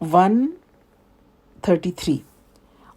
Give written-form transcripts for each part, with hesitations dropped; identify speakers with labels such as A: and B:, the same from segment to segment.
A: 133।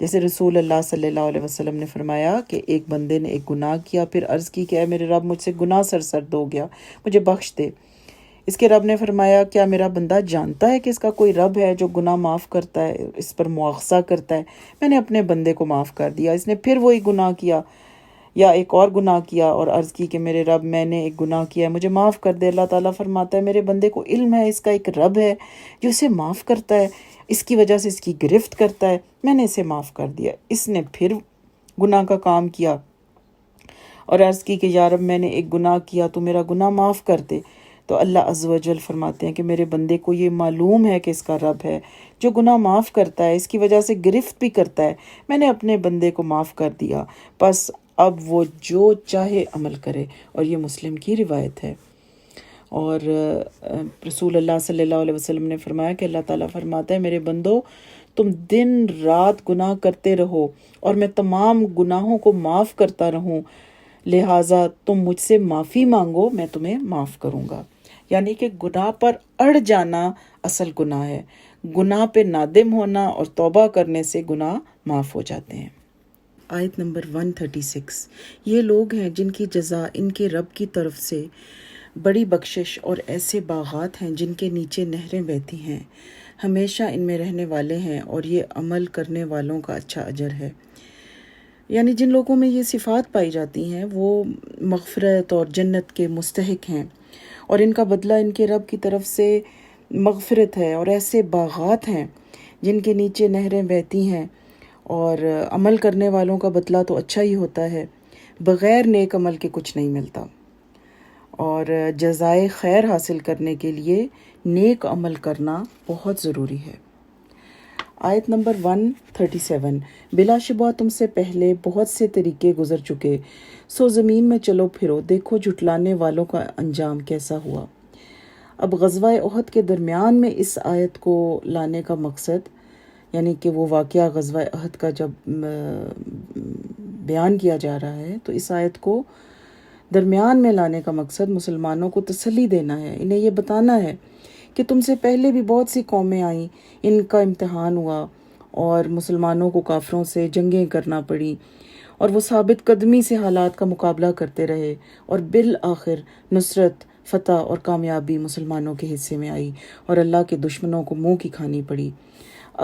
A: جیسے رسول اللہ صلی اللہ علیہ وسلم نے فرمایا کہ ایک بندے نے ایک گناہ کیا، پھر عرض کی کہ اے میرے رب مجھ سے گناہ سرزد ہو گیا، مجھے بخش دے۔ اس کے رب نے فرمایا کیا میرا بندہ جانتا ہے کہ اس کا کوئی رب ہے جو گناہ معاف کرتا ہے، اس پر مواخذہ کرتا ہے؟ میں نے اپنے بندے کو معاف کر دیا۔ اس نے پھر وہی گناہ کیا یا ایک اور گناہ کیا اور عرض کی کہ میرے رب میں نے ایک گناہ کیا ہے، مجھے معاف کر دے۔ اللہ تعالیٰ فرماتا ہے میرے بندے کو علم ہے اس کا ایک رب ہے جو اسے معاف کرتا ہے، اس کی وجہ سے اس کی گرفت کرتا ہے، میں نے اسے معاف کر دیا۔ اس نے پھر گناہ کا کام کیا اور عرض کی کہ یا رب میں نے ایک گناہ کیا، تو میرا گناہ معاف کر دے۔ تو اللہ عز و جل فرماتے ہیں کہ میرے بندے کو یہ معلوم ہے کہ اس کا رب ہے جو گناہ معاف کرتا ہے، اس کی وجہ سے گرفت بھی کرتا ہے، میں نے اپنے بندے کو معاف کر دیا، بس اب وہ جو چاہے عمل کرے۔ اور یہ مسلم کی روایت ہے۔ اور رسول اللہ صلی اللہ علیہ وسلم نے فرمایا کہ اللہ تعالیٰ فرماتا ہے میرے بندو تم دن رات گناہ کرتے رہو اور میں تمام گناہوں کو معاف کرتا رہوں، لہٰذا تم مجھ سے معافی مانگو میں تمہیں معاف کروں گا۔ یعنی کہ گناہ پر اڑ جانا اصل گناہ ہے، گناہ پہ نادم ہونا اور توبہ کرنے سے گناہ معاف ہو جاتے ہیں۔ آیت نمبر 136، یہ لوگ ہیں جن کی جزا ان کے رب کی طرف سے بڑی بخشش اور ایسے باغات ہیں جن کے نیچے نہریں بہتی ہیں، ہمیشہ ان میں رہنے والے ہیں اور یہ عمل کرنے والوں کا اچھا اجر ہے۔ یعنی جن لوگوں میں یہ صفات پائی جاتی ہیں وہ مغفرت اور جنت کے مستحق ہیں، اور ان کا بدلہ ان کے رب کی طرف سے مغفرت ہے اور ایسے باغات ہیں جن کے نیچے نہریں بہتی ہیں، اور عمل کرنے والوں کا بدلہ تو اچھا ہی ہوتا ہے، بغیر نیک عمل کے کچھ نہیں ملتا، اور جزائے خیر حاصل کرنے کے لیے نیک عمل کرنا بہت ضروری ہے۔ آیت نمبر 137، بلا شبہ تم سے پہلے بہت سے طریقے گزر چکے، سو زمین میں چلو پھرو، دیکھو جھٹلانے والوں کا انجام کیسا ہوا۔ اب غزوہ احد کے درمیان میں اس آیت کو لانے کا مقصد، یعنی کہ وہ واقعہ غزوہ احد کا جب بیان کیا جا رہا ہے تو اس آیت کو درمیان میں لانے کا مقصد مسلمانوں کو تسلی دینا ہے، انہیں یہ بتانا ہے کہ تم سے پہلے بھی بہت سی قومیں آئیں، ان کا امتحان ہوا اور مسلمانوں کو کافروں سے جنگیں کرنا پڑی، اور وہ ثابت قدمی سے حالات کا مقابلہ کرتے رہے، اور بالآخر نصرت، فتح اور کامیابی مسلمانوں کے حصے میں آئی، اور اللہ کے دشمنوں کو منہ کی کھانی پڑی۔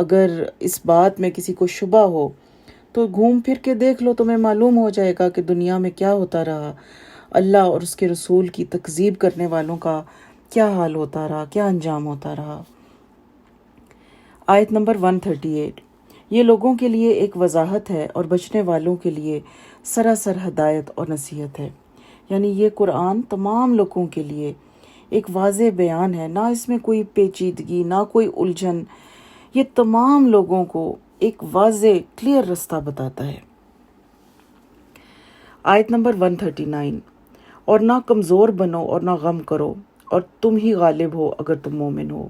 A: اگر اس بات میں کسی کو شبہ ہو تو گھوم پھر کے دیکھ لو، تمہیں معلوم ہو جائے گا کہ دنیا میں کیا ہوتا رہا، اللہ اور اس کے رسول کی تکذیب کرنے والوں کا کیا حال ہوتا رہا، کیا انجام ہوتا رہا۔ آیت نمبر 138، یہ لوگوں کے لیے ایک وضاحت ہے اور بچنے والوں کے لیے سراسر ہدایت اور نصیحت ہے۔ یعنی یہ قرآن تمام لوگوں کے لیے ایک واضح بیان ہے، نہ اس میں کوئی پیچیدگی، نہ کوئی الجھن، یہ تمام لوگوں کو ایک واضح کلیئر رستہ بتاتا ہے۔ آیت نمبر 139، اور نہ کمزور بنو اور نہ غم کرو، اور تم ہی غالب ہو اگر تم مومن ہو۔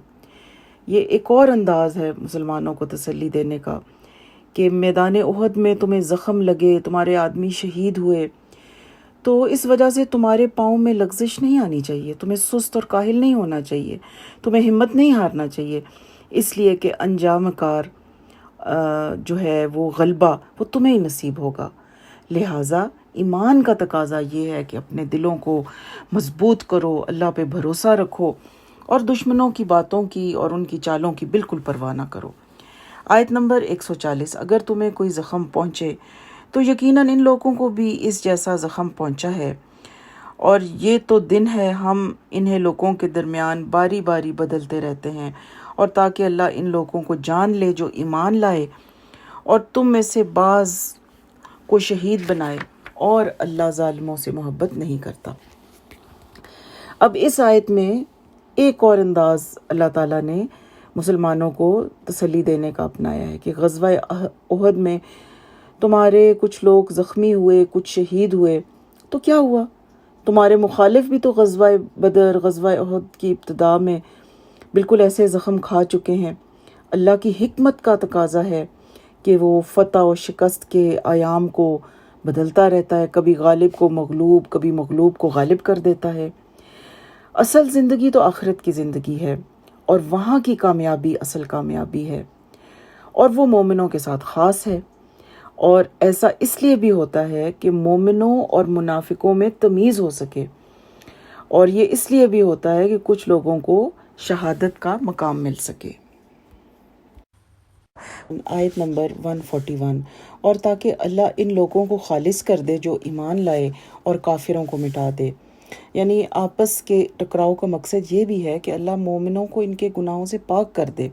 A: یہ ایک اور انداز ہے مسلمانوں کو تسلی دینے کا کہ میدان احد میں تمہیں زخم لگے، تمہارے آدمی شہید ہوئے، تو اس وجہ سے تمہارے پاؤں میں لغزش نہیں آنی چاہیے، تمہیں سست اور کاہل نہیں ہونا چاہیے، تمہیں ہمت نہیں ہارنا چاہیے، اس لیے کہ انجام کار جو ہے وہ غلبہ وہ تمہیں ہی نصیب ہوگا۔ لہٰذا ایمان کا تقاضا یہ ہے کہ اپنے دلوں کو مضبوط کرو، اللہ پہ بھروسہ رکھو، اور دشمنوں کی باتوں کی اور ان کی چالوں کی بالکل پرواہ نہ کرو۔ آیت نمبر 140، اگر تمہیں کوئی زخم پہنچے تو یقیناً ان لوگوں کو بھی اس جیسا زخم پہنچا ہے، اور یہ تو دن ہے ہم انہیں لوگوں کے درمیان باری باری بدلتے رہتے ہیں، اور تاکہ اللہ ان لوگوں کو جان لے جو ایمان لائے اور تم میں سے بعض کو شہید بنائے، اور اللہ ظالموں سے محبت نہیں کرتا۔ اب اس آیت میں ایک اور انداز اللہ تعالیٰ نے مسلمانوں کو تسلی دینے کا اپنایا ہے کہ غزوہ احد میں تمہارے کچھ لوگ زخمی ہوئے، کچھ شہید ہوئے، تو کیا ہوا؟ تمہارے مخالف بھی تو غزوہ بدر، غزوہ احد کی ابتدا میں بالکل ایسے زخم کھا چکے ہیں۔ اللہ کی حکمت کا تقاضا ہے کہ وہ فتح و شکست کے ایام کو بدلتا رہتا ہے، کبھی غالب کو مغلوب، کبھی مغلوب کو غالب کر دیتا ہے۔ اصل زندگی تو آخرت کی زندگی ہے، اور وہاں کی کامیابی اصل کامیابی ہے، اور وہ مومنوں کے ساتھ خاص ہے۔ اور ایسا اس لیے بھی ہوتا ہے کہ مومنوں اور منافقوں میں تمیز ہو سکے، اور یہ اس لیے بھی ہوتا ہے کہ کچھ لوگوں کو شہادت کا مقام مل سکے۔ آیت نمبر 141، اور تاکہ اللہ ان لوگوں کو خالص کر دے جو ایمان لائے اور کافروں کو مٹا دے۔ یعنی آپس کے ٹکراؤ کا مقصد یہ بھی ہے کہ اللہ مومنوں کو ان کے گناہوں سے پاک کر دے،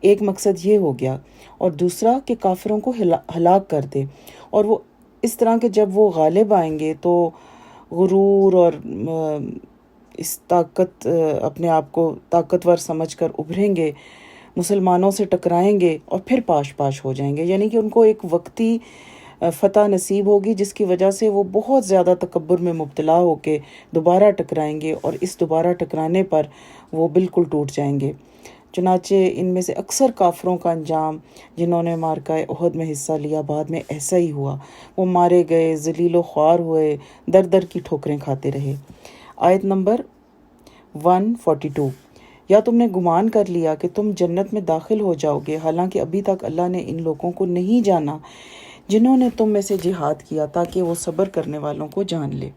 A: ایک مقصد یہ ہو گیا، اور دوسرا کہ کافروں کو ہلاک کر دے۔ اور وہ اس طرح کہ جب وہ غالب آئیں گے تو غرور اور اس اپنے آپ کو طاقتور سمجھ کر ابھریں گے، مسلمانوں سے ٹکرائیں گے اور پھر پاش پاش ہو جائیں گے، یعنی کہ ان کو ایک وقتی فتح نصیب ہوگی جس کی وجہ سے وہ بہت زیادہ تکبر میں مبتلا ہو کے دوبارہ ٹکرائیں گے، اور اس دوبارہ ٹکرانے پر وہ بالکل ٹوٹ جائیں گے۔ چنانچہ ان میں سے اکثر کافروں کا انجام جنہوں نے معرکہ احد میں حصہ لیا بعد میں ایسا ہی ہوا، وہ مارے گئے، ذلیل و خوار ہوئے، در در کی ٹھوکریں کھاتے رہے۔ آیت نمبر 142، یا تم نے گمان کر لیا کہ تم جنت میں داخل ہو جاؤ گے، حالانکہ ابھی تک اللہ نے ان لوگوں کو نہیں جانا جنہوں نے تم میں سے جہاد کیا، تاکہ وہ صبر کرنے والوں کو جان لے۔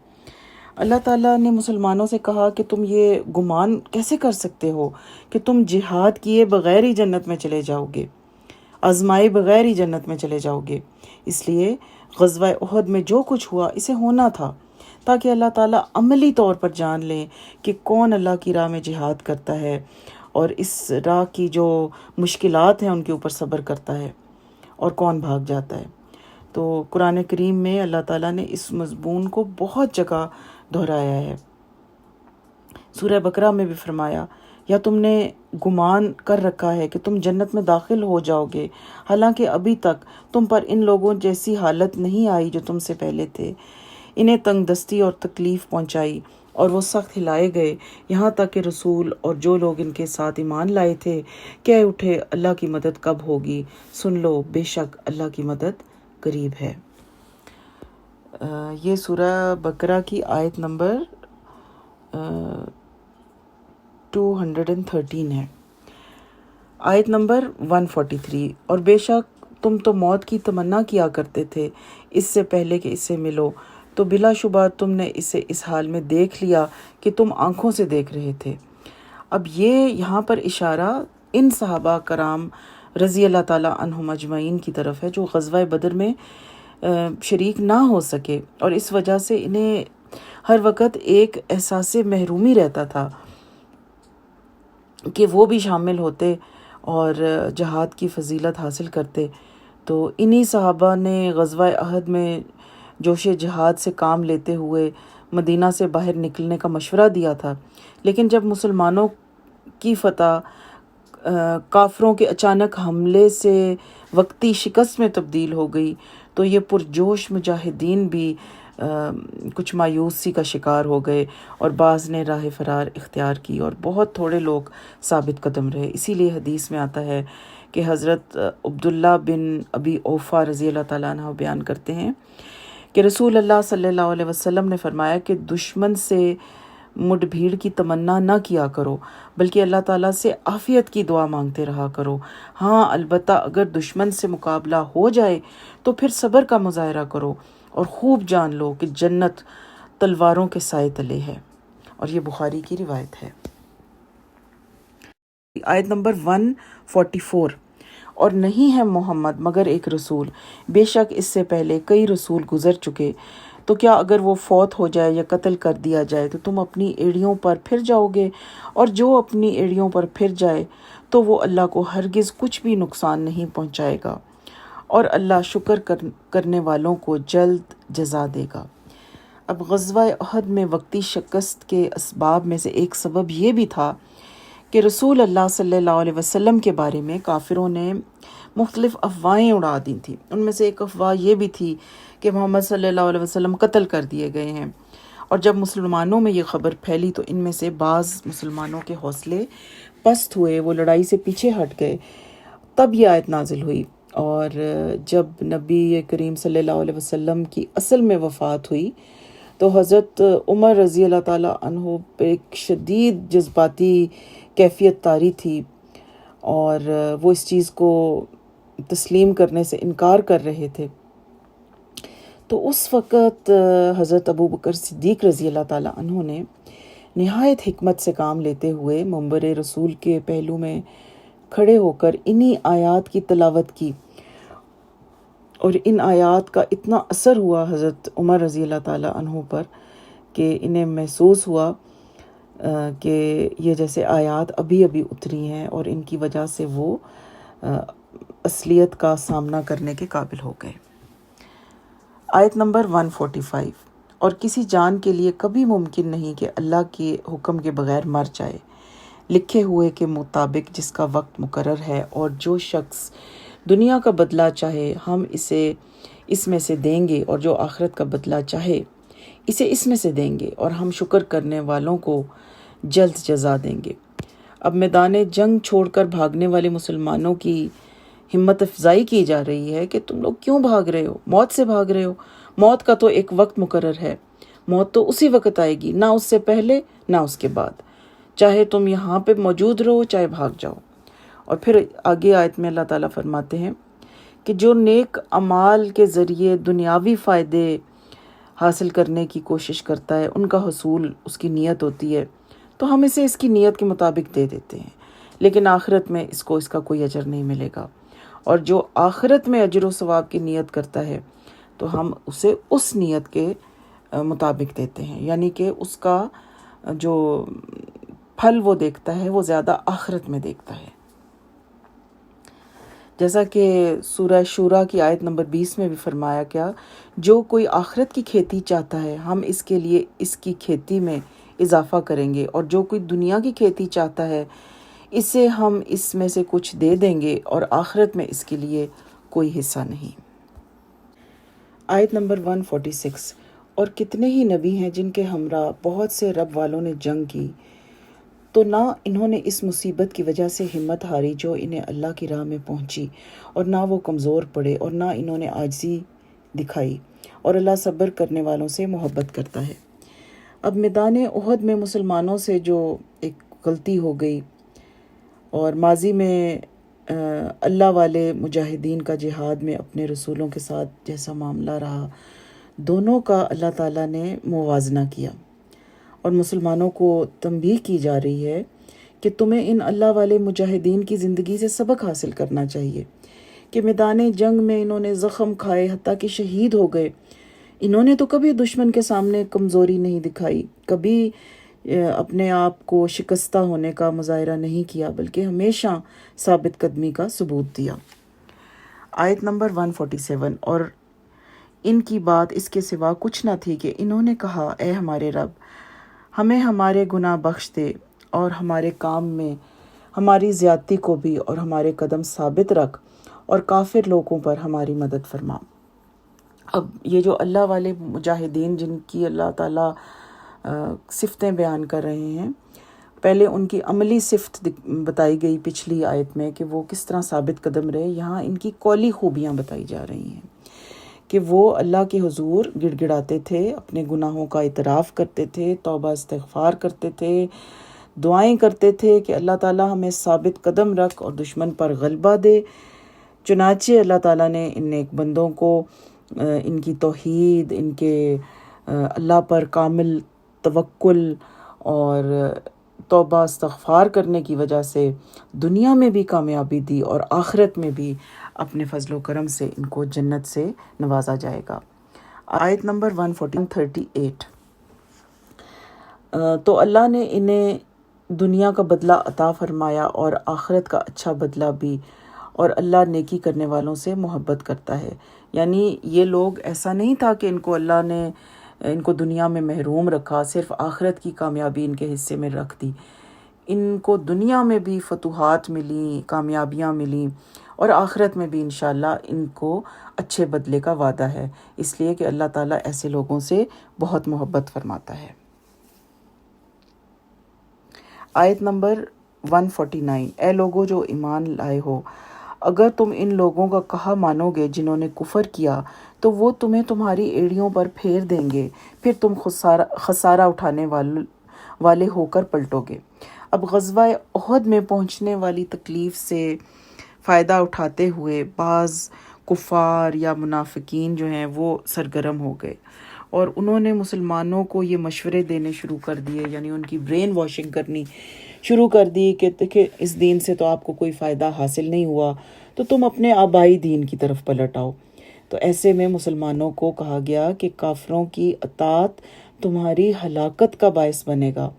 A: اللہ تعالیٰ نے مسلمانوں سے کہا کہ تم یہ گمان کیسے کر سکتے ہو کہ تم جہاد کیے بغیر ہی جنت میں چلے جاؤ گے، آزمائے بغیر ہی جنت میں چلے جاؤ گے۔ اس لیے غزوہ احد میں جو کچھ ہوا اسے ہونا تھا، تاکہ اللہ تعالیٰ عملی طور پر جان لیں کہ کون اللہ کی راہ میں جہاد کرتا ہے اور اس راہ کی جو مشکلات ہیں ان کے اوپر صبر کرتا ہے، اور کون بھاگ جاتا ہے۔ تو قرآن کریم میں اللہ تعالیٰ نے اس مضمون کو بہت جگہ دہرایا ہے۔ سورہ بقرہ میں بھی فرمایا، یا تم نے گمان کر رکھا ہے کہ تم جنت میں داخل ہو جاؤ گے، حالانکہ ابھی تک تم پر ان لوگوں جیسی حالت نہیں آئی جو تم سے پہلے تھے، انہیں تنگ دستی اور تکلیف پہنچائی اور وہ سخت ہلائے گئے، یہاں تک کہ رسول اور جو لوگ ان کے ساتھ ایمان لائے تھے کہہ اٹھے اللہ کی مدد کب ہوگی، سن لو بے شک اللہ کی مدد قریب ہے۔ یہ سورہ بقرہ کی آیت نمبر 213 ہے۔ آیت نمبر 143، اور بے شک تم تو موت کی تمنا کیا کرتے تھے اس سے پہلے کہ اسے ملو، تو بلا شبہ تم نے اسے اس حال میں دیکھ لیا کہ تم آنکھوں سے دیکھ رہے تھے۔ اب یہ یہاں پر اشارہ ان صحابہ کرام رضی اللہ تعالیٰ عنہم اجمعین کی طرف ہے جو غزوہ بدر میں شریک نہ ہو سکے، اور اس وجہ سے انہیں ہر وقت ایک احساس محرومی رہتا تھا کہ وہ بھی شامل ہوتے اور جہاد کی فضیلت حاصل کرتے۔ تو انہی صحابہ نے غزوہ احد میں جوش جہاد سے کام لیتے ہوئے مدینہ سے باہر نکلنے کا مشورہ دیا تھا، لیکن جب مسلمانوں کی فتح کافروں کے اچانک حملے سے وقتی شکست میں تبدیل ہو گئی تو یہ پرجوش مجاہدین بھی کچھ مایوسی کا شکار ہو گئے، اور بعض نے راہ فرار اختیار کی اور بہت تھوڑے لوگ ثابت قدم رہے۔ اسی لیے حدیث میں آتا ہے کہ حضرت عبداللہ بن ابی اوفا رضی اللہ تعالیٰ عنہ بیان کرتے ہیں کہ رسول اللہ صلی اللہ علیہ وسلم نے فرمایا کہ دشمن سے مڈ بھیڑ کی تمنا نہ کیا کرو، بلکہ اللہ تعالیٰ سے عافیت کی دعا مانگتے رہا کرو۔ ہاں البتہ اگر دشمن سے مقابلہ ہو جائے تو پھر صبر کا مظاہرہ کرو، اور خوب جان لو کہ جنت تلواروں کے سائے تلے ہے، اور یہ بخاری کی روایت ہے۔ آیت نمبر 144، اور نہیں ہے محمد مگر ایک رسول، بے شک اس سے پہلے کئی رسول گزر چکے، تو کیا اگر وہ فوت ہو جائے یا قتل کر دیا جائے تو تم اپنی ایڑیوں پر پھر جاؤ گے؟ اور جو اپنی ایڑیوں پر پھر جائے تو وہ اللہ کو ہرگز کچھ بھی نقصان نہیں پہنچائے گا، اور اللہ شکر کرنے والوں کو جلد جزا دے گا۔ اب غزوہ احد میں وقتی شکست کے اسباب میں سے ایک سبب یہ بھی تھا کہ رسول اللہ صلی اللہ علیہ وسلم کے بارے میں کافروں نے مختلف افواہیں اڑا دی تھیں۔ ان میں سے ایک افواہ یہ بھی تھی کہ محمد صلی اللہ علیہ وسلم قتل کر دیے گئے ہیں، اور جب مسلمانوں میں یہ خبر پھیلی تو ان میں سے بعض مسلمانوں کے حوصلے پست ہوئے، وہ لڑائی سے پیچھے ہٹ گئے۔ تب یہ آیت نازل ہوئی، اور جب نبی کریم صلی اللہ علیہ وسلم کی اصل میں وفات ہوئی تو حضرت عمر رضی اللہ تعالیٰ عنہ پہ ایک شدید جذباتی کیفیت طاری تھی، اور وہ اس چیز کو تسلیم کرنے سے انکار کر رہے تھے۔ تو اس وقت حضرت ابو بکر صدیق رضی اللہ تعالیٰ عنہ نے نہایت حکمت سے کام لیتے ہوئے منبر رسول کے پہلو میں کھڑے ہو کر انہی آیات کی تلاوت کی، اور ان آیات کا اتنا اثر ہوا حضرت عمر رضی اللہ تعالیٰ عنہ پر کہ انہیں محسوس ہوا کہ یہ جیسے آیات ابھی ابھی اتری ہیں، اور ان کی وجہ سے وہ اصلیت کا سامنا کرنے کے قابل ہو گئے۔ آیت نمبر 145، اور کسی جان کے لیے کبھی ممکن نہیں کہ اللہ کے حکم کے بغیر مر جائے، لکھے ہوئے کے مطابق جس کا وقت مقرر ہے، اور جو شخص دنیا کا بدلہ چاہے ہم اسے اس میں سے دیں گے، اور جو آخرت کا بدلہ چاہے اسے اس میں سے دیں گے، اور ہم شکر کرنے والوں کو جلد جزا دیں گے۔ اب میدان جنگ چھوڑ کر بھاگنے والے مسلمانوں کی ہمت افزائی کی جا رہی ہے کہ تم لوگ کیوں بھاگ رہے ہو، موت سے بھاگ رہے ہو، موت کا تو ایک وقت مقرر ہے، موت تو اسی وقت آئے گی، نہ اس سے پہلے نہ اس کے بعد، چاہے تم یہاں پہ موجود رہو چاہے بھاگ جاؤ۔ اور پھر آگے آیت میں اللہ تعالیٰ فرماتے ہیں کہ جو نیک اعمال کے ذریعے دنیاوی فائدے حاصل کرنے کی کوشش کرتا ہے، ان کا حصول اس کی نیت ہوتی ہے، تو ہم اسے اس کی نیت کے مطابق دے دیتے ہیں، لیکن آخرت میں اس کا کوئی اجر نہیں ملے گا۔ اور جو آخرت میں اجر و ثواب کی نیت کرتا ہے تو ہم اسے اس نیت کے مطابق دیتے ہیں، یعنی کہ اس کا جو پھل وہ دیکھتا ہے وہ زیادہ آخرت میں دیکھتا ہے۔ جیسا کہ سورہ شورا کی آیت نمبر 20 میں بھی فرمایا گیا، جو کوئی آخرت کی کھیتی چاہتا ہے ہم اس کے لیے اس کی کھیتی میں اضافہ کریں گے، اور جو کوئی دنیا کی کھیتی چاہتا ہے اسے ہم اس میں سے کچھ دے دیں گے، اور آخرت میں اس کے لیے کوئی حصہ نہیں۔ آیت نمبر 146، اور کتنے ہی نبی ہیں جن کے ہمراہ بہت سے رب والوں نے جنگ کی، تو نہ انہوں نے اس مصیبت کی وجہ سے ہمت ہاری جو انہیں اللہ کی راہ میں پہنچی، اور نہ وہ کمزور پڑے، اور نہ انہوں نے عاجزی دکھائی، اور اللہ صبر کرنے والوں سے محبت کرتا ہے۔ اب میدان احد میں مسلمانوں سے جو ایک غلطی ہو گئی، اور ماضی میں اللہ والے مجاہدین کا جہاد میں اپنے رسولوں کے ساتھ جیسا معاملہ رہا، دونوں کا اللہ تعالیٰ نے موازنہ کیا، اور مسلمانوں کو تنبیہ کی جا رہی ہے کہ تمہیں ان اللہ والے مجاہدین کی زندگی سے سبق حاصل کرنا چاہیے کہ میدان جنگ میں انہوں نے زخم کھائے، حتیٰ کہ شہید ہو گئے، انہوں نے تو کبھی دشمن کے سامنے کمزوری نہیں دکھائی، کبھی اپنے آپ کو شکستہ ہونے کا مظاہرہ نہیں کیا، بلکہ ہمیشہ ثابت قدمی کا ثبوت دیا۔ آیت نمبر 147، اور ان کی بات اس کے سوا کچھ نہ تھی کہ انہوں نے کہا، اے ہمارے رب، ہمیں ہمارے گناہ بخش دے، اور ہمارے کام میں ہماری زیادتی کو بھی، اور ہمارے قدم ثابت رکھ، اور کافر لوگوں پر ہماری مدد فرما۔ اب یہ جو اللہ والے مجاہدین جن کی اللہ تعالیٰ صفتیں بیان کر رہے ہیں، پہلے ان کی عملی صفت بتائی گئی پچھلی آیت میں کہ وہ کس طرح ثابت قدم رہے، یہاں ان کی قولی خوبیاں بتائی جا رہی ہیں کہ وہ اللہ کے حضور گڑ گڑاتے تھے، اپنے گناہوں کا اعتراف کرتے تھے، توبہ استغفار کرتے تھے، دعائیں کرتے تھے کہ اللہ تعالیٰ ہمیں ثابت قدم رکھ اور دشمن پر غلبہ دے۔ چنانچہ اللہ تعالیٰ نے ان نیک بندوں کو ان کی توحید، ان کے اللہ پر کامل توکل اور توبہ استغفار کرنے کی وجہ سے دنیا میں بھی کامیابی دی، اور آخرت میں بھی اپنے فضل و کرم سے ان کو جنت سے نوازا جائے گا۔ آیت نمبر 148، تو اللہ نے انہیں دنیا کا بدلہ عطا فرمایا اور آخرت کا اچھا بدلہ بھی، اور اللہ نیکی کرنے والوں سے محبت کرتا ہے۔ یعنی یہ لوگ ایسا نہیں تھا کہ ان کو اللہ نے ان کو دنیا میں محروم رکھا، صرف آخرت کی کامیابی ان کے حصے میں رکھ دی، ان کو دنیا میں بھی فتوحات ملی، کامیابیاں ملی، اور آخرت میں بھی انشاءاللہ ان کو اچھے بدلے کا وعدہ ہے، اس لیے کہ اللہ تعالیٰ ایسے لوگوں سے بہت محبت فرماتا ہے۔ آیت نمبر 149، اے لوگو جو ایمان لائے ہو، اگر تم ان لوگوں کا کہا مانو گے جنہوں نے کفر کیا، تو وہ تمہیں تمہاری ایڑیوں پر پھیر دیں گے، پھر تم خسارہ اٹھانے والے ہو کر پلٹو گے۔ اب غزوہ احد میں پہنچنے والی تکلیف سے فائدہ اٹھاتے ہوئے بعض کفار یا منافقین جو ہیں وہ سرگرم ہو گئے، اور انہوں نے مسلمانوں کو یہ مشورے دینے شروع کر دیے، یعنی ان کی برین واشنگ کرنی شروع کر دی کہ دیکھیں اس دین سے تو آپ کو کوئی فائدہ حاصل نہیں ہوا، تو تم اپنے آبائی دین کی طرف پلٹ آؤ۔ تو ایسے میں مسلمانوں کو کہا گیا کہ کافروں کی اطاعت تمہاری ہلاکت کا باعث بنے گا،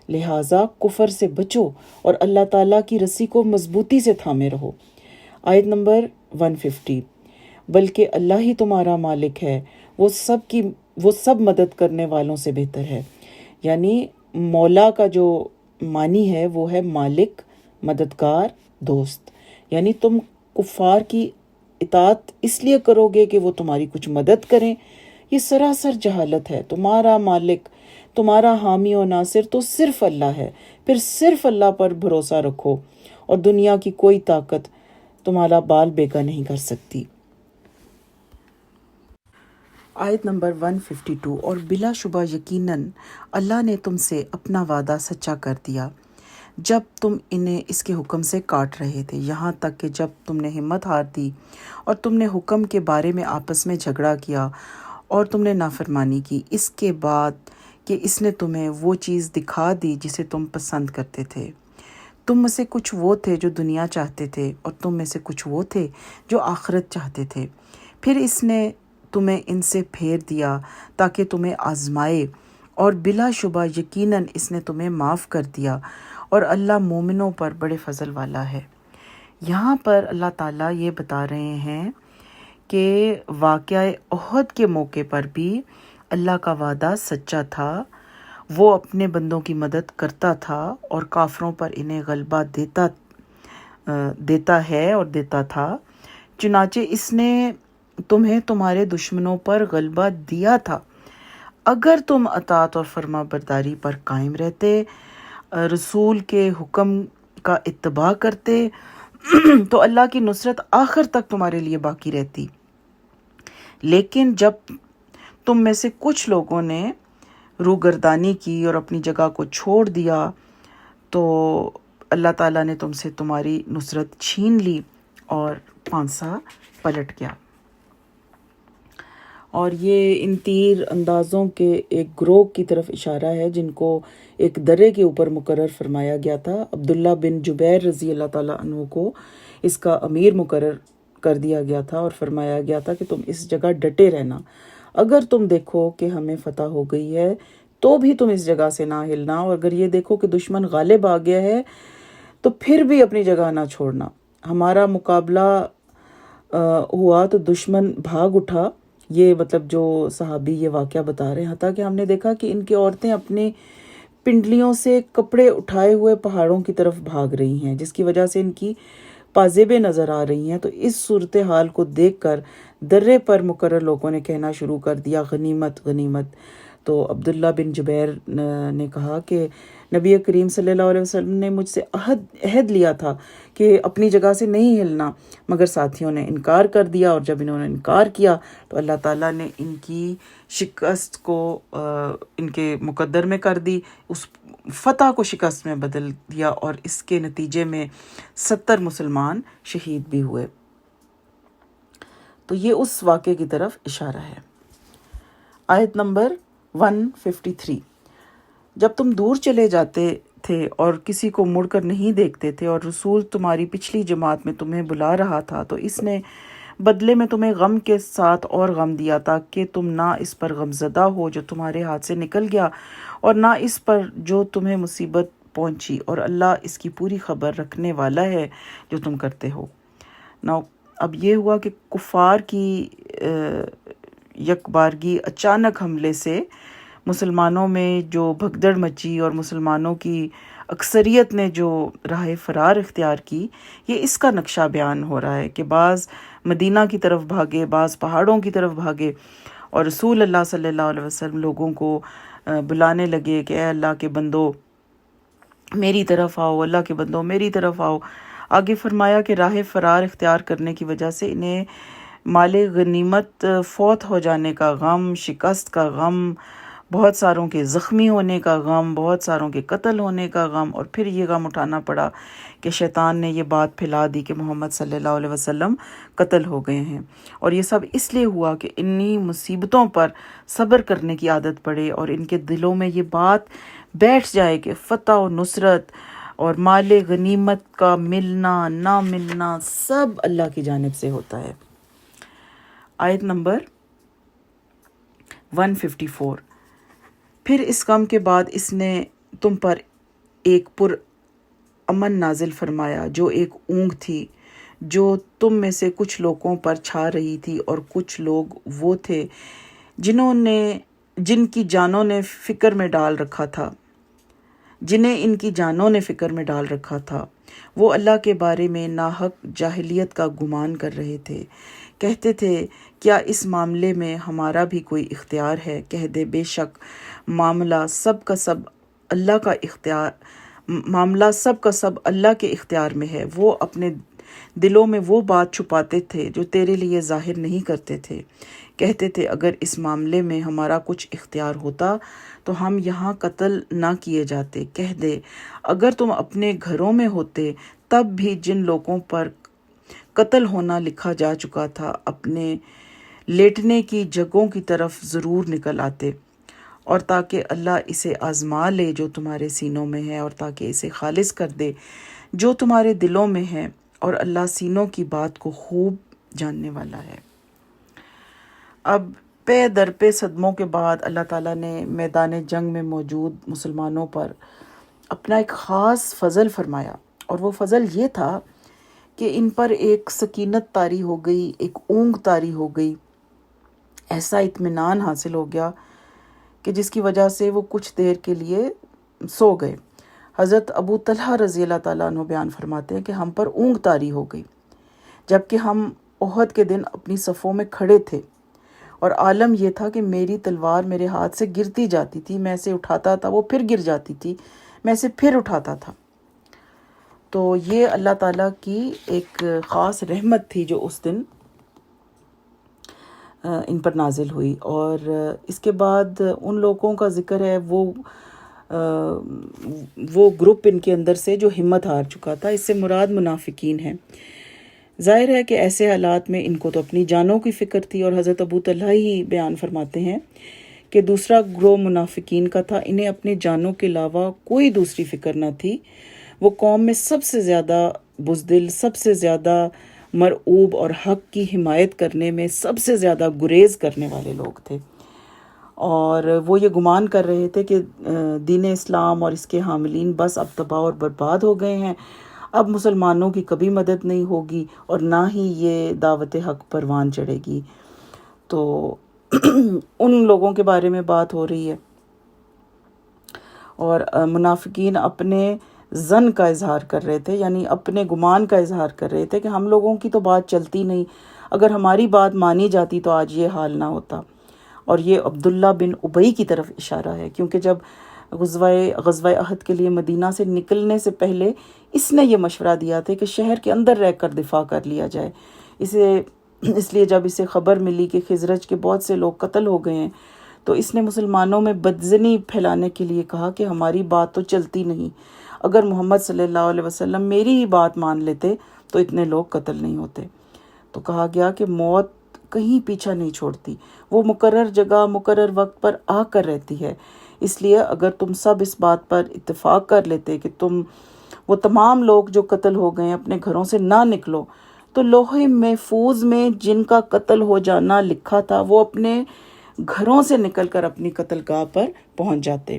A: لہٰذا کفر سے بچو اور اللہ تعالیٰ کی رسی کو مضبوطی سے تھامے رہو۔ آیت نمبر 150، بلکہ اللہ ہی تمہارا مالک ہے، وہ سب مدد کرنے والوں سے بہتر ہے۔ یعنی مولا کا جو معنی ہے وہ ہے مالک، مددگار، دوست۔ یعنی تم کفار کی اطاعت اس لیے کرو گے کہ وہ تمہاری کچھ مدد کریں، یہ سراسر جہالت ہے۔ تمہارا مالک، تمہارا حامی و ناصر تو صرف اللہ ہے، پھر صرف اللہ پر بھروسہ رکھو، اور دنیا کی کوئی طاقت تمہارا بال بیگا نہیں کر سکتی۔ آیت نمبر 152، اور بلا شبہ یقیناً اللہ نے تم سے اپنا وعدہ سچا کر دیا جب تم انہیں اس کے حکم سے کاٹ رہے تھے، یہاں تک کہ جب تم نے ہمت ہار دی اور تم نے حکم کے بارے میں آپس میں جھگڑا کیا اور تم نے نافرمانی کی، اس کے بعد کہ اس نے تمہیں وہ چیز دکھا دی جسے تم پسند کرتے تھے۔ تم میں سے کچھ وہ تھے جو دنیا چاہتے تھے، اور تم میں سے کچھ وہ تھے جو آخرت چاہتے تھے۔ پھر اس نے تمہیں ان سے پھیر دیا تاکہ تمہیں آزمائے، اور بلا شبہ یقیناً اس نے تمہیں معاف کر دیا، اور اللہ مومنوں پر بڑے فضل والا ہے۔ یہاں پر اللہ تعالیٰ یہ بتا رہے ہیں کہ واقعہ احد کے موقع پر بھی اللہ کا وعدہ سچا تھا، وہ اپنے بندوں کی مدد کرتا تھا اور کافروں پر انہیں غلبہ دیتا ہے اور دیتا تھا، چنانچہ اس نے تمہیں تمہارے دشمنوں پر غلبہ دیا تھا اگر تم اطاعت اور فرما برداری پر قائم رہتے، رسول کے حکم کا اتباع کرتے، تو اللہ کی نصرت آخر تک تمہارے لیے باقی رہتی۔ لیکن جب تم میں سے کچھ لوگوں نے روگردانی کی اور اپنی جگہ کو چھوڑ دیا تو اللہ تعالیٰ نے تم سے تمہاری نصرت چھین لی اور پانسا پلٹ گیا۔ اور یہ ان تیر اندازوں کے ایک گروہ کی طرف اشارہ ہے جن کو ایک درے کے اوپر مقرر فرمایا گیا تھا۔ عبداللہ بن جبیر رضی اللہ تعالیٰ عنہ کو اس کا امیر مقرر کر دیا گیا تھا اور فرمایا گیا تھا کہ تم اس جگہ ڈٹے رہنا، اگر تم دیکھو کہ ہمیں فتح ہو گئی ہے تو بھی تم اس جگہ سے نہ ہلنا، اور اگر یہ دیکھو کہ دشمن غالب آ گیا ہے تو پھر بھی اپنی جگہ نہ چھوڑنا۔ ہمارا مقابلہ ہوا تو دشمن بھاگ اٹھا، یہ مطلب جو صحابی یہ واقعہ بتا رہے ہیں، حتیٰ کہ ہم نے دیکھا کہ ان کی عورتیں اپنے پنڈلیوں سے کپڑے اٹھائے ہوئے پہاڑوں کی طرف بھاگ رہی ہیں، جس کی وجہ سے ان کی پازیبیں نظر آ رہی ہیں۔ تو اس صورتحال کو دیکھ کر درے پر مقرر لوگوں نے کہنا شروع کر دیا غنیمت غنیمت۔ تو عبداللہ بن جبیر نے کہا کہ نبی کریم صلی اللہ علیہ وسلم نے مجھ سے عہد لیا تھا کہ اپنی جگہ سے نہیں ہلنا، مگر ساتھیوں نے انکار کر دیا، اور جب انہوں نے انکار کیا تو اللہ تعالیٰ نے ان کی شکست کو ان کے مقدر میں کر دی، اس فتح کو شکست میں بدل دیا، اور اس کے نتیجے میں 70 مسلمان شہید بھی ہوئے۔ تو یہ اس واقعے کی طرف اشارہ ہے۔ آیت نمبر 153، جب تم دور چلے جاتے تھے اور کسی کو مڑ کر نہیں دیکھتے تھے اور رسول تمہاری پچھلی جماعت میں تمہیں بلا رہا تھا، تو اس نے بدلے میں تمہیں غم کے ساتھ اور غم دیا تاکہ تم نہ اس پر غم زدہ ہو جو تمہارے ہاتھ سے نکل گیا، اور نہ اس پر جو تمہیں مصیبت پہنچی، اور اللہ اس کی پوری خبر رکھنے والا ہے جو تم کرتے ہو۔ اب یہ ہوا کہ کفار کی یک بارگی اچانک حملے سے مسلمانوں میں جو بھگدڑ مچی اور مسلمانوں کی اکثریت نے جو راہ فرار اختیار کی، یہ اس کا نقشہ بیان ہو رہا ہے کہ بعض مدینہ کی طرف بھاگے، بعض پہاڑوں کی طرف بھاگے، اور رسول اللہ صلی اللہ علیہ وسلم لوگوں کو بلانے لگے کہ اے اللہ کے بندو میری طرف آؤ، اللہ کے بندو میری طرف آؤ۔ آگے فرمایا کہ راہ فرار اختیار کرنے کی وجہ سے انہیں مال غنیمت فوت ہو جانے کا غم، شکست کا غم، بہت ساروں کے زخمی ہونے کا غم، بہت ساروں کے قتل ہونے کا غم، اور پھر یہ غم اٹھانا پڑا کہ شیطان نے یہ بات پھیلا دی کہ محمد صلی اللہ علیہ وسلم قتل ہو گئے ہیں۔ اور یہ سب اس لیے ہوا کہ انہی مصیبتوں پر صبر کرنے کی عادت پڑے اور ان کے دلوں میں یہ بات بیٹھ جائے کہ فتح و نصرت اور مال غنیمت کا ملنا نہ ملنا سب اللہ کی جانب سے ہوتا ہے۔ آیت نمبر 154۔ پھر اس غم کے بعد اس نے تم پر ایک پر امن نازل فرمایا جو ایک اونگ تھی جو تم میں سے کچھ لوگوں پر چھا رہی تھی، اور کچھ لوگ وہ تھے جن کی جانوں نے فکر میں ڈال رکھا تھا، جنہیں ان کی جانوں نے فکر میں ڈال رکھا تھا، وہ اللہ کے بارے میں ناحق جاہلیت کا گمان کر رہے تھے، کہتے تھے کیا اس معاملے میں ہمارا بھی کوئی اختیار ہے؟ کہہ دے بے شک معاملہ سب کا سب اللہ کے اختیار میں ہے۔ وہ اپنے دلوں میں وہ بات چھپاتے تھے جو تیرے لیے ظاہر نہیں کرتے تھے، کہتے تھے اگر اس معاملے میں ہمارا کچھ اختیار ہوتا تو ہم یہاں قتل نہ کیے جاتے۔ کہہ دے اگر تم اپنے گھروں میں ہوتے تب بھی جن لوگوں پر قتل ہونا لکھا جا چکا تھا اپنے لیٹنے کی جگہوں کی طرف ضرور نکل آتے، اور تاکہ اللہ اسے آزما لے جو تمہارے سینوں میں ہے، اور تاکہ اسے خالص کر دے جو تمہارے دلوں میں ہے، اور اللہ سینوں کی بات کو خوب جاننے والا ہے۔ اب پے در پے صدموں کے بعد اللہ تعالیٰ نے میدان جنگ میں موجود مسلمانوں پر اپنا ایک خاص فضل فرمایا، اور وہ فضل یہ تھا کہ ان پر ایک سکینت طاری ہو گئی، ایک اونگ طاری ہو گئی، ایسا اطمینان حاصل ہو گیا کہ جس کی وجہ سے وہ کچھ دیر کے لیے سو گئے۔ حضرت ابو طلحہ رضی اللہ تعالیٰ عنہ بیان فرماتے ہیں کہ ہم پر اونگ طاری ہو گئی جبکہ ہم احد کے دن اپنی صفوں میں کھڑے تھے، اور عالم یہ تھا کہ میری تلوار میرے ہاتھ سے گرتی جاتی تھی، میں اسے اٹھاتا تھا وہ پھر گر جاتی تھی، میں اسے پھر اٹھاتا تھا۔ تو یہ اللہ تعالیٰ کی ایک خاص رحمت تھی جو اس دن ان پر نازل ہوئی۔ اور اس کے بعد ان لوگوں کا ذکر ہے وہ گروپ ان کے اندر سے جو ہمت ہار چکا تھا، اس سے مراد منافقین ہیں۔ ظاہر ہے کہ ایسے حالات میں ان کو تو اپنی جانوں کی فکر تھی، اور حضرت ابو طلحہ ہی بیان فرماتے ہیں کہ دوسرا گروہ منافقین کا تھا، انہیں اپنے جانوں کے علاوہ کوئی دوسری فکر نہ تھی، وہ قوم میں سب سے زیادہ بزدل، سب سے زیادہ مرعوب اور حق کی حمایت کرنے میں سب سے زیادہ گریز کرنے والے لوگ تھے، اور وہ یہ گمان کر رہے تھے کہ دین اسلام اور اس کے حاملین بس اب تباہ اور برباد ہو گئے ہیں، اب مسلمانوں کی کبھی مدد نہیں ہوگی اور نہ ہی یہ دعوت حق پروان چڑھے گی۔ تو ان لوگوں کے بارے میں بات ہو رہی ہے، اور منافقین اپنے ظن کا اظہار کر رہے تھے، یعنی اپنے گمان کا اظہار کر رہے تھے کہ ہم لوگوں کی تو بات چلتی نہیں، اگر ہماری بات مانی جاتی تو آج یہ حال نہ ہوتا۔ اور یہ عبداللہ بن ابی کی طرف اشارہ ہے، کیونکہ جب غزوہ احد کے لیے مدینہ سے نکلنے سے پہلے اس نے یہ مشورہ دیا تھا کہ شہر کے اندر رہ کر دفاع کر لیا جائے۔ اس لیے جب اسے خبر ملی کہ خزرج کے بہت سے لوگ قتل ہو گئے ہیں تو اس نے مسلمانوں میں بدظنی پھیلانے کے لیے کہا کہ ہماری بات تو چلتی نہیں، اگر محمد صلی اللہ علیہ وسلم میری ہی بات مان لیتے تو اتنے لوگ قتل نہیں ہوتے۔ تو کہا گیا کہ موت کہیں پیچھا نہیں چھوڑتی، وہ مقرر جگہ مقرر وقت پر آ کر رہتی ہے، اس لیے اگر تم سب اس بات پر اتفاق کر لیتے کہ وہ تمام لوگ جو قتل ہو گئے اپنے گھروں سے نہ نکلو، تو لوح محفوظ میں جن کا قتل ہو جانا لکھا تھا وہ اپنے گھروں سے نکل کر اپنی قتل گاہ پر پہنچ جاتے۔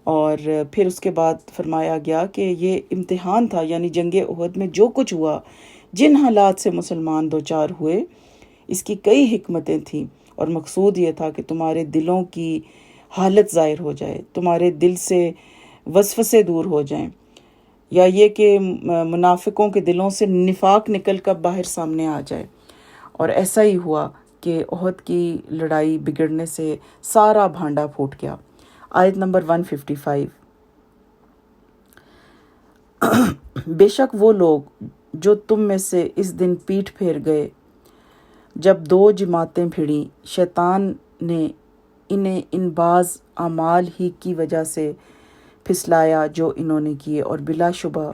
A: اور پھر اس کے بعد فرمایا گیا کہ یہ امتحان تھا، یعنی جنگ احد میں جو کچھ ہوا، جن حالات سے مسلمان دوچار ہوئے، اس کی کئی حکمتیں تھیں، اور مقصود یہ تھا کہ تمہارے دلوں کی حالت ظاہر ہو جائے، تمہارے دل سے وسوسے دور ہو جائیں، یا یہ کہ منافقوں کے دلوں سے نفاق نکل کر باہر سامنے آ جائے۔ اور ایسا ہی ہوا کہ احد کی لڑائی بگڑنے سے سارا بھانڈا پھوٹ گیا۔ آیت نمبر 155۔ بے شک وہ لوگ جو تم میں سے اس دن پیٹھ پھیر گئے جب دو جماعتیں بھڑیں، شیطان نے انہیں ان بعض اعمال ہی کی وجہ سے پھسلایا جو انہوں نے کیے، اور بلا شبہ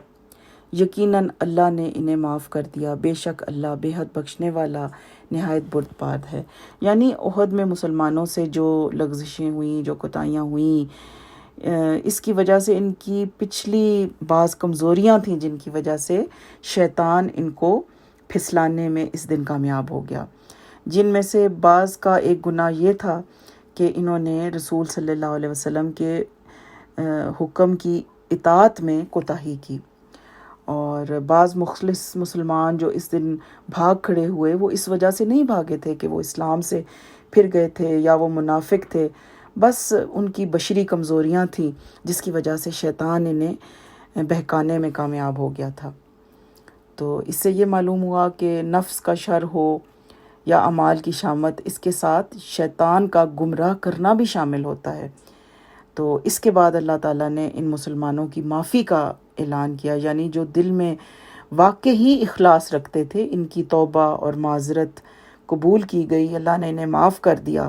A: یقیناً اللہ نے انہیں معاف کر دیا، بے شک اللہ بے حد بخشنے والا نہایت بردبار ہے۔ یعنی احد میں مسلمانوں سے جو لغزشیں ہوئیں، جو کوتاہیاں ہوئیں، اس کی وجہ سے ان کی پچھلی بعض کمزوریاں تھیں جن کی وجہ سے شیطان ان کو پھسلانے میں اس دن کامیاب ہو گیا، جن میں سے بعض کا ایک گناہ یہ تھا کہ انہوں نے رسول صلی اللہ علیہ وسلم کے حکم کی اطاعت میں کوتاہی کی، اور بعض مخلص مسلمان جو اس دن بھاگ کھڑے ہوئے وہ اس وجہ سے نہیں بھاگے تھے کہ وہ اسلام سے پھر گئے تھے یا وہ منافق تھے، بس ان کی بشری کمزوریاں تھیں جس کی وجہ سے شیطان انہیں بہکانے میں کامیاب ہو گیا تھا۔ تو اس سے یہ معلوم ہوا کہ نفس کا شر ہو یا اعمال کی شامت، اس کے ساتھ شیطان کا گمراہ کرنا بھی شامل ہوتا ہے۔ تو اس کے بعد اللہ تعالیٰ نے ان مسلمانوں کی معافی کا اعلان کیا، یعنی جو دل میں واقعی اخلاص رکھتے تھے ان کی توبہ اور معذرت قبول کی گئی، اللہ نے انہیں معاف کر دیا،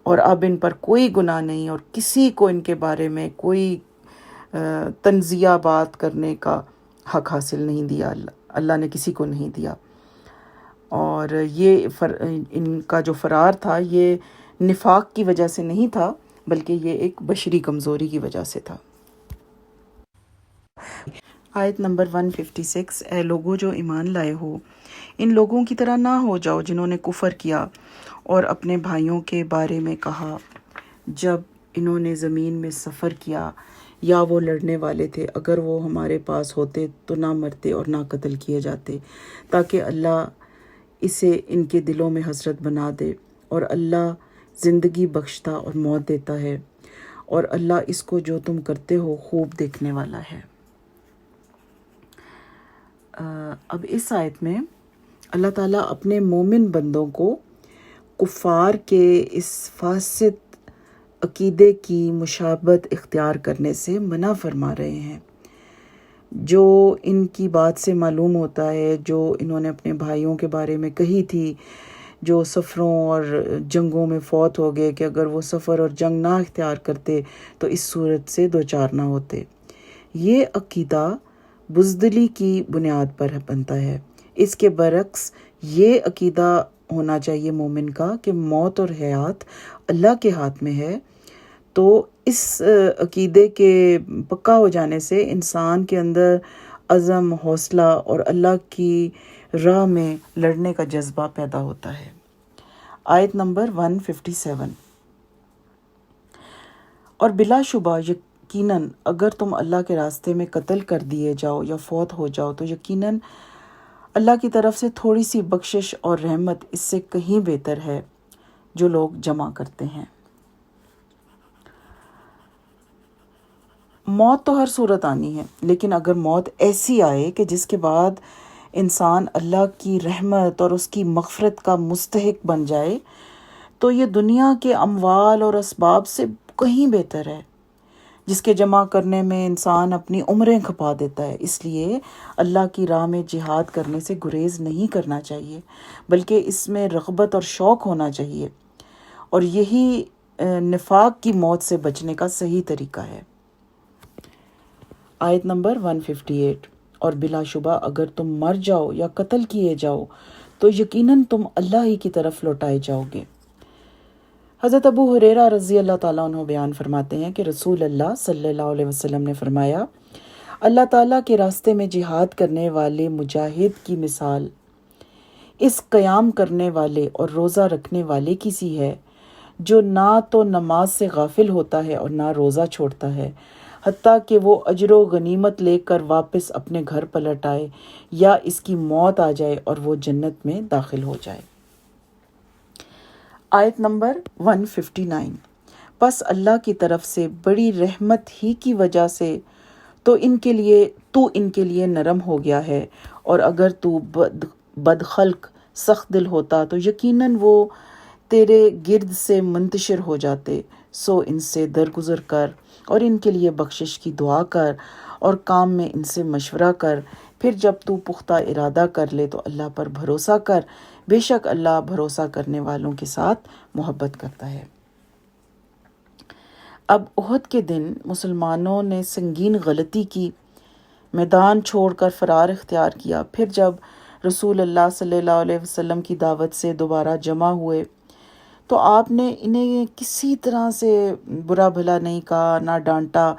A: اور اب ان پر کوئی گناہ نہیں اور کسی کو ان کے بارے میں کوئی تنزیہ بات کرنے کا حق حاصل نہیں دیا، اللہ نے کسی کو نہیں دیا۔ اور یہ ان کا جو فرار تھا یہ نفاق کی وجہ سے نہیں تھا، بلکہ یہ ایک بشری کمزوری کی وجہ سے تھا۔ آیت نمبر 156، اے لوگو جو ایمان لائے ہو، ان لوگوں کی طرح نہ ہو جاؤ جنہوں نے کفر کیا اور اپنے بھائیوں کے بارے میں کہا جب انہوں نے زمین میں سفر کیا یا وہ لڑنے والے تھے، اگر وہ ہمارے پاس ہوتے تو نہ مرتے اور نہ قتل کیے جاتے، تاکہ اللہ اسے ان کے دلوں میں حسرت بنا دے، اور اللہ زندگی بخشتا اور موت دیتا ہے، اور اللہ اس کو جو تم کرتے ہو خوب دیکھنے والا ہے۔ اب اس آیت میں اللہ تعالیٰ اپنے مومن بندوں کو کفار کے اس فاسد عقیدے کی مشابہت اختیار کرنے سے منع فرما رہے ہیں، جو ان کی بات سے معلوم ہوتا ہے، جو انہوں نے اپنے بھائیوں کے بارے میں کہی تھی جو سفروں اور جنگوں میں فوت ہو گئے، کہ اگر وہ سفر اور جنگ نہ اختیار کرتے تو اس صورت سے دوچار نہ ہوتے۔ یہ عقیدہ بزدلی کی بنیاد پر بنتا ہے۔ اس کے برعکس یہ عقیدہ ہونا چاہیے مومن کا کہ موت اور حیات اللہ کے ہاتھ میں ہے۔ تو اس عقیدے کے پکا ہو جانے سے انسان کے اندر عزم، حوصلہ اور اللہ کی راہ میں لڑنے کا جذبہ پیدا ہوتا ہے۔ آیت نمبر 157، اور بلا شبہ یقیناً اگر تم اللہ کے راستے میں قتل کر دیے جاؤ یا فوت ہو جاؤ تو یقیناً اللہ کی طرف سے تھوڑی سی بخشش اور رحمت اس سے کہیں بہتر ہے جو لوگ جمع کرتے ہیں۔ موت تو ہر صورت آنی ہے، لیکن اگر موت ایسی آئے کہ جس کے بعد انسان اللہ کی رحمت اور اس کی مغفرت کا مستحق بن جائے تو یہ دنیا کے اموال اور اسباب سے کہیں بہتر ہے، جس کے جمع کرنے میں انسان اپنی عمریں کھپا دیتا ہے۔ اس لیے اللہ کی راہ میں جہاد کرنے سے گریز نہیں کرنا چاہیے، بلکہ اس میں رغبت اور شوق ہونا چاہیے، اور یہی نفاق کی موت سے بچنے کا صحیح طریقہ ہے۔ آیت نمبر 158، اور بلا شبہ اگر تم مر جاؤ یا قتل کیے جاؤ تو یقیناً تم اللہ ہی کی طرف لوٹائے جاؤ گے۔ حضرت ابو ہریرہ رضی اللہ تعالیٰ عنہ بیان فرماتے ہیں کہ رسول اللہ صلی اللہ علیہ وسلم نے فرمایا، اللہ تعالیٰ کے راستے میں جہاد کرنے والے مجاہد کی مثال اس قیام کرنے والے اور روزہ رکھنے والے کی سی ہے جو نہ تو نماز سے غافل ہوتا ہے اور نہ روزہ چھوڑتا ہے، حتیٰ کہ وہ اجر و غنیمت لے کر واپس اپنے گھر پلٹ آئے یا اس کی موت آ جائے اور وہ جنت میں داخل ہو جائے۔ آیت نمبر 159، پس اللہ کی طرف سے بڑی رحمت ہی کی وجہ سے تو ان کے لیے نرم ہو گیا ہے، اور اگر تو بدخلق سخت دل ہوتا تو یقیناً وہ تیرے گرد سے منتشر ہو جاتے، سو ان سے درگزر کر اور ان کے لیے بخشش کی دعا کر اور کام میں ان سے مشورہ کر، پھر جب تو پختہ ارادہ کر لے تو اللہ پر بھروسہ کر، بے شک اللہ بھروسہ کرنے والوں کے ساتھ محبت کرتا ہے۔ اب احد کے دن مسلمانوں نے سنگین غلطی کی، میدان چھوڑ کر فرار اختیار کیا۔ پھر جب رسول اللہ صلی اللہ علیہ وسلم کی دعوت سے دوبارہ جمع ہوئے تو آپ نے انہیں کسی طرح سے برا بھلا نہیں کہا، نہ ڈانٹا،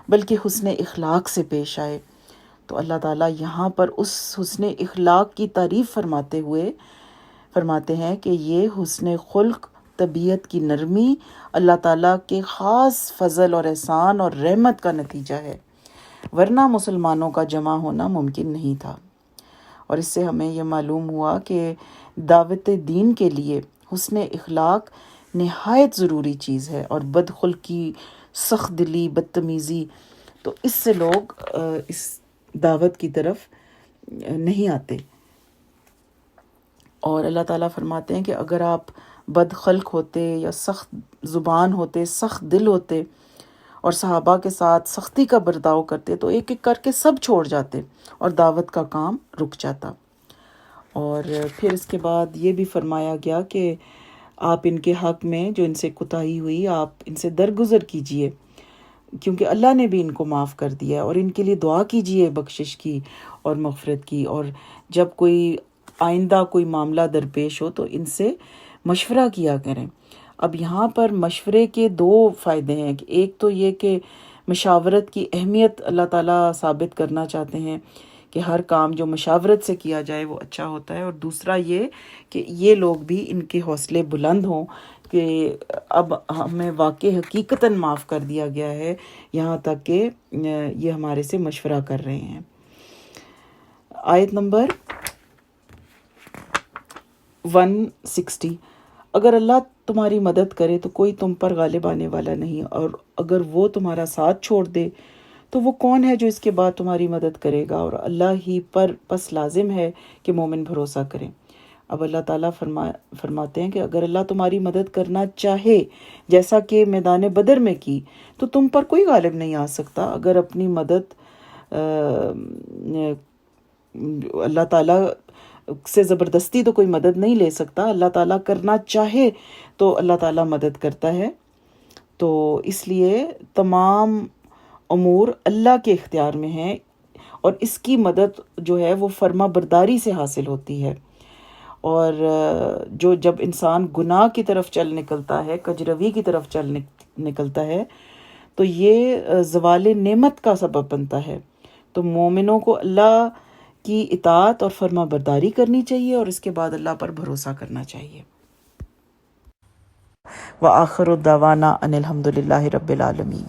A: بلکہ حسن اخلاق سے پیش آئے۔ تو اللہ تعالیٰ یہاں پر اس حسن اخلاق کی تعریف فرماتے ہوئے فرماتے ہیں کہ یہ حسن خلق، طبیعت کی نرمی اللہ تعالیٰ کے خاص فضل اور احسان اور رحمت کا نتیجہ ہے، ورنہ مسلمانوں کا جمع ہونا ممکن نہیں تھا۔ اور اس سے ہمیں یہ معلوم ہوا کہ دعوت دین کے لیے حسن اخلاق نہایت ضروری چیز ہے، اور بدخلقی، سخت دلی، بدتمیزی، تو اس سے لوگ اس دعوت کی طرف نہیں آتے۔ اور اللہ تعالیٰ فرماتے ہیں کہ اگر آپ بد خلق ہوتے یا سخت زبان ہوتے، سخت دل ہوتے اور صحابہ کے ساتھ سختی کا برتاؤ کرتے تو ایک ایک کر کے سب چھوڑ جاتے اور دعوت کا کام رک جاتا۔ اور پھر اس کے بعد یہ بھی فرمایا گیا کہ آپ ان کے حق میں جو ان سے کوتاہی ہوئی آپ ان سے درگزر کیجئے، کیونکہ اللہ نے بھی ان کو معاف کر دیا، اور ان کے لیے دعا کیجئے بخشش کی اور مغفرت کی، اور جب کوئی آئندہ کوئی معاملہ درپیش ہو تو ان سے مشورہ کیا کریں۔ اب یہاں پر مشورے کے دو فائدے ہیں، ایک تو یہ کہ مشاورت کی اہمیت اللہ تعالیٰ ثابت کرنا چاہتے ہیں کہ ہر کام جو مشاورت سے کیا جائے وہ اچھا ہوتا ہے، اور دوسرا یہ کہ یہ لوگ بھی ان کے حوصلے بلند ہوں کہ اب ہمیں واقع حقیقتاً معاف کر دیا گیا ہے، یہاں تک کہ یہ ہمارے سے مشورہ کر رہے ہیں۔ آیت نمبر 160، اگر اللہ تمہاری مدد کرے تو کوئی تم پر غالب آنے والا نہیں، اور اگر وہ تمہارا ساتھ چھوڑ دے تو وہ کون ہے جو اس کے بعد تمہاری مدد کرے گا، اور اللہ ہی پر پس لازم ہے کہ مومن بھروسہ کریں۔ اب اللہ تعالیٰ فرماتے ہیں کہ اگر اللہ تمہاری مدد کرنا چاہے جیسا کہ میدان بدر میں کی تو تم پر کوئی غالب نہیں آ سکتا۔ اگر اپنی مدد اللہ تعالیٰ سے زبردستی تو کوئی مدد نہیں لے سکتا، اللہ تعالیٰ کرنا چاہے تو اللہ تعالیٰ مدد کرتا ہے۔ تو اس لیے تمام امور اللہ کے اختیار میں ہیں، اور اس کی مدد جو ہے وہ فرما برداری سے حاصل ہوتی ہے۔ اور جب انسان گناہ کی طرف چل نکلتا ہے، کجروی کی طرف چل نکلتا ہے، تو یہ زوال نعمت کا سبب بنتا ہے۔ تو مومنوں کو اللہ کی اطاعت اور فرما برداری کرنی چاہیے، اور اس کے بعد اللہ پر بھروسہ کرنا چاہیے۔ وآخر دعوانا ان الحمد للہ رب العالمین۔